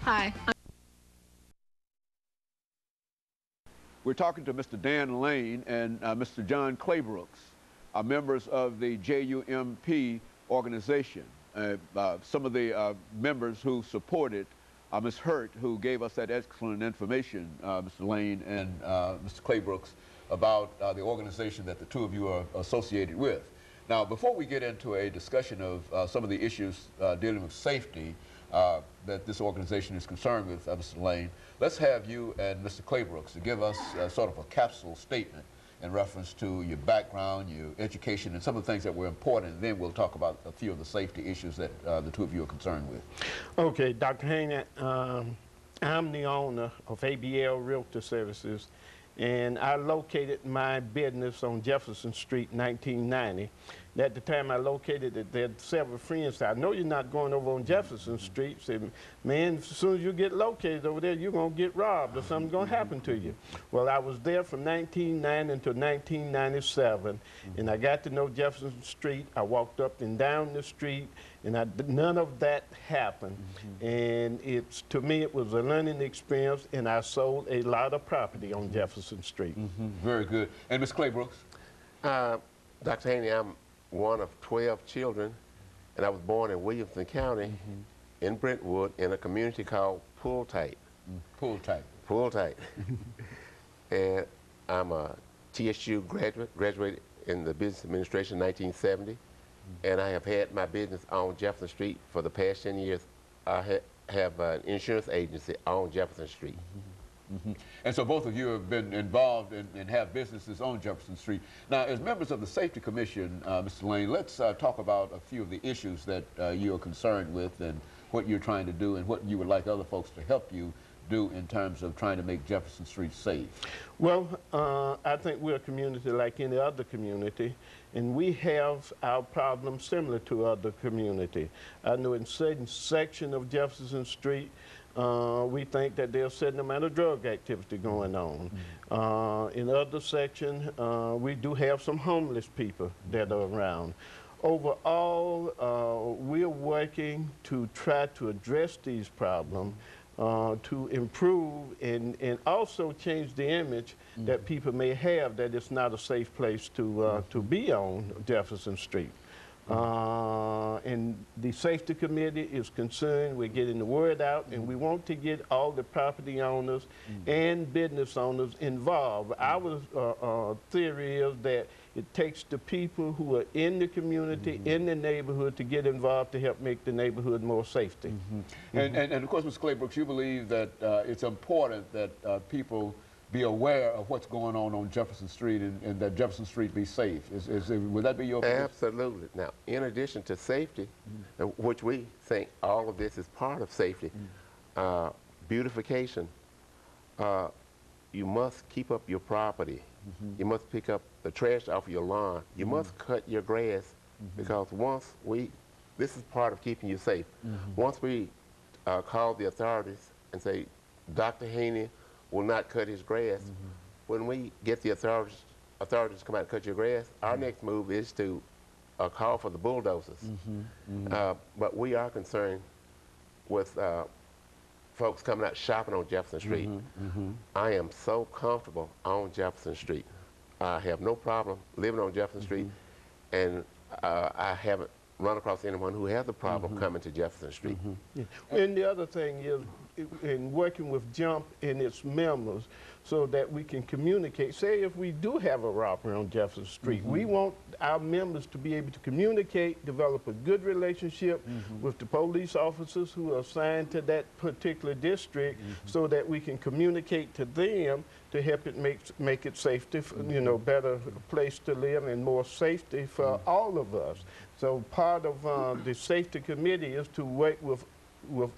Hi. We're talking to Mr. DLane and Mr. John Claybrooks, members of the JUMP organization. Some of the members who supported Ms. Hurt, who gave us that excellent information, Mr. Lane and Mr. Claybrooks, about the organization that the two of you are associated with. Now, before we get into a discussion of some of the issues dealing with safety that this organization is concerned with, Mr. Lane, let's have you and Mr. Claybrooks to give us sort of a capsule statement in reference to your background, your education, and some of the things that were important, and then we'll talk about a few of the safety issues that the two of you are concerned with. Okay, Dr. Haney, I'm the owner of ABL Realtor Services, and I located my business on Jefferson Street, 1990. At the time I located it, there had several friends said, I know you're not going over on Jefferson Street. Said, man, as soon as you get located over there, you're going to get robbed or something's going to happen to you. Well, I was there from 1990 until 1997, and I got to know Jefferson Street. I walked up and down the street, and none of that happened. And to me, it was a learning experience, and I sold a lot of property on Jefferson Street. Very good. And Ms. Claybrooks? Dr. Haney, I'm one of 12 children, and I was born in Williamson County in Brentwood in a community called Pull Tight. Pull Tight. Pull Tight. And I'm a TSU graduate, graduated in the business administration in 1970, and I have had my business on Jefferson Street for the past 10 years. I have an insurance agency on Jefferson Street. And so both of you have been involved and have businesses on Jefferson Street. Now, as members of the Safety Commission, Mr. Lane, let's talk about a few of the issues that you are concerned with and what you're trying to do and what you would like other folks to help you do in terms of trying to make Jefferson Street safe. Well, I think we're a community like any other community, and we have our problems similar to other community. I know in certain section of Jefferson Street, we think that there's a certain amount of drug activity going on. In other sections, we do have some homeless people that are around. Overall, we're working to try to address these problems, to improve and also change the image that people may have that it's not a safe place to be on Jefferson Street. And the safety committee is concerned with getting the word out, and we want to get all the property owners and business owners involved. Our theory is that it takes the people who are in the community, in the neighborhood, to get involved to help make the neighborhood more safety. And of course, Mr. Claybrooks, you believe that it's important that people be aware of what's going on Jefferson Street and that Jefferson Street be safe. Would that be your opinion? Absolutely. Now, in addition to safety, which we think all of this is part of safety, beautification, you must keep up your property. You must pick up the trash off your lawn. You must cut your grass, because this is part of keeping you safe. Once we call the authorities and say, Dr. Haney will not cut his grass, when we get the authorities to come out and cut your grass, our next move is to call for the bulldozers. But we are concerned with folks coming out shopping on Jefferson Street. I am so comfortable on Jefferson Street. I have no problem living on Jefferson Street, and I haven't run across anyone who has a problem coming to Jefferson Street. And the other thing is, in working with JUMP and its members, so that we can communicate. Say if we do have a robbery on Jefferson Street, we want our members to be able to communicate, develop a good relationship with the police officers who are assigned to that particular district, so that we can communicate to them to help it make it safety, you know, better place to live and more safety for all of us. So part of the safety committee is to work with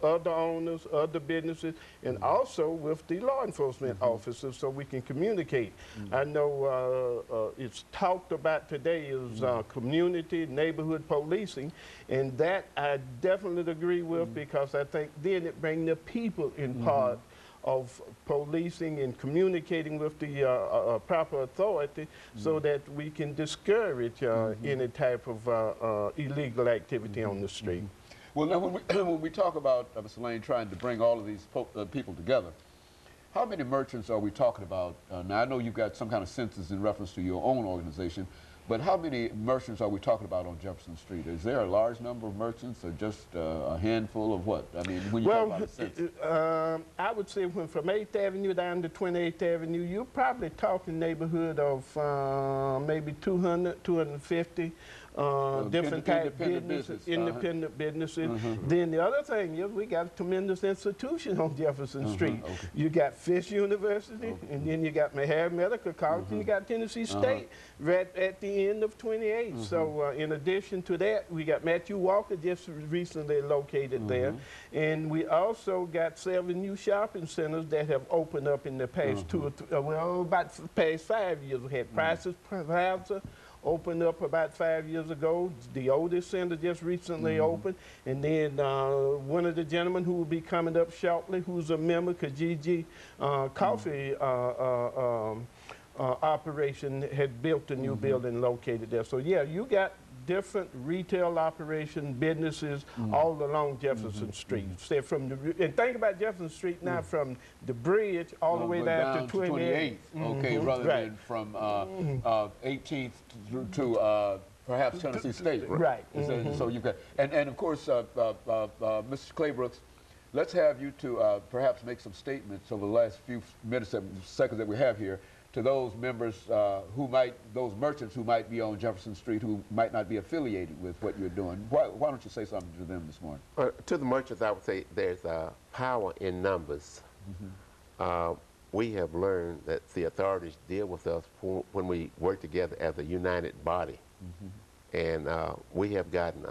other owners, other businesses, and also with the law enforcement officers, so we can communicate. I know it's talked about today is community, neighborhood policing, and that I definitely agree with, because I think then it brings the people in part of policing and communicating with the proper authority, so that we can discourage any type of illegal activity on the street. Well, now when when we talk about, Mr. Lane, trying to bring all of these people together, how many merchants are we talking about? Now, I know you've got some kind of census in reference to your own organization, but how many merchants are we talking about on Jefferson Street? Is there a large number of merchants or just a handful of what? I mean, when you talk about a census. I would say when from 8th Avenue down to 28th Avenue, you're probably talking neighborhood of maybe 200, 250 different type independent businesses, business, independent businesses. Then the other thing is we got a tremendous institution on Jefferson Street. Okay. You got Fisk University, and then you got Meharry Medical College, and you got Tennessee State right at the end of 28th. So in addition to that, we got Matthew Walker just recently located there. And we also got 7 new shopping centers that have opened up in the past about the past 5 years. We had Price's Plaza, opened up about 5 years ago. The oldest center just recently opened. And then one of the gentlemen who will be coming up shortly, who's a member, Kijiji Coffee operation, had built a new building located there. So yeah, you got different retail operation businesses all along Jefferson Street. Say from the, and think about Jefferson Street now from the bridge all the way down to 28th. Okay, rather than from 18th through to perhaps Tennessee State. Right. So you got, and of course, Mr. Claybrook, let's have you to perhaps make some statements over the last few minutes, seconds that we have here, to those members those merchants who might be on Jefferson Street who might not be affiliated with what you're doing. Why don't you say something to them this morning? To the merchants, I would say there's power in numbers. We have learned that the authorities deal with us when we work together as a united body. And we have gotten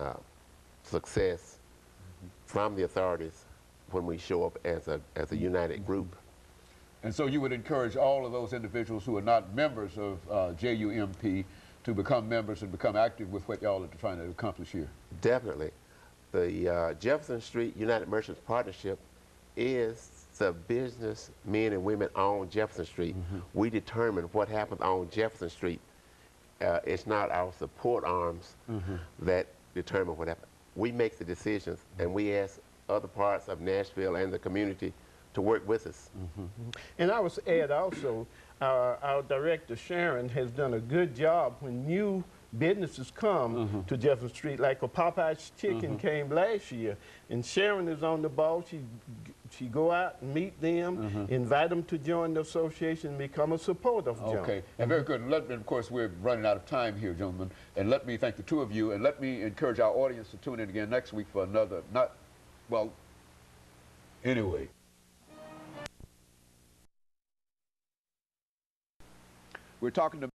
success from the authorities when we show up as a united group. And so you would encourage all of those individuals who are not members of JUMP to become members and become active with what y'all are trying to accomplish here? Definitely. The Jefferson Street United Merchants Partnership is the business men and women on Jefferson Street. We determine what happens on Jefferson Street. It's not our support arms that determine what happens. We make the decisions, and we ask other parts of Nashville and the community to work with us. And I would add also, our director Sharon has done a good job when new businesses come to Jefferson Street, like a Popeye's Chicken came last year, and Sharon is on the ball. She go out and meet them, invite them to join the association, and become a supporter of Jump. Okay, and very good. And of course, we're running out of time here, gentlemen, and let me thank the two of you, and let me encourage our audience to tune in again next week for another, anyway. We're talking to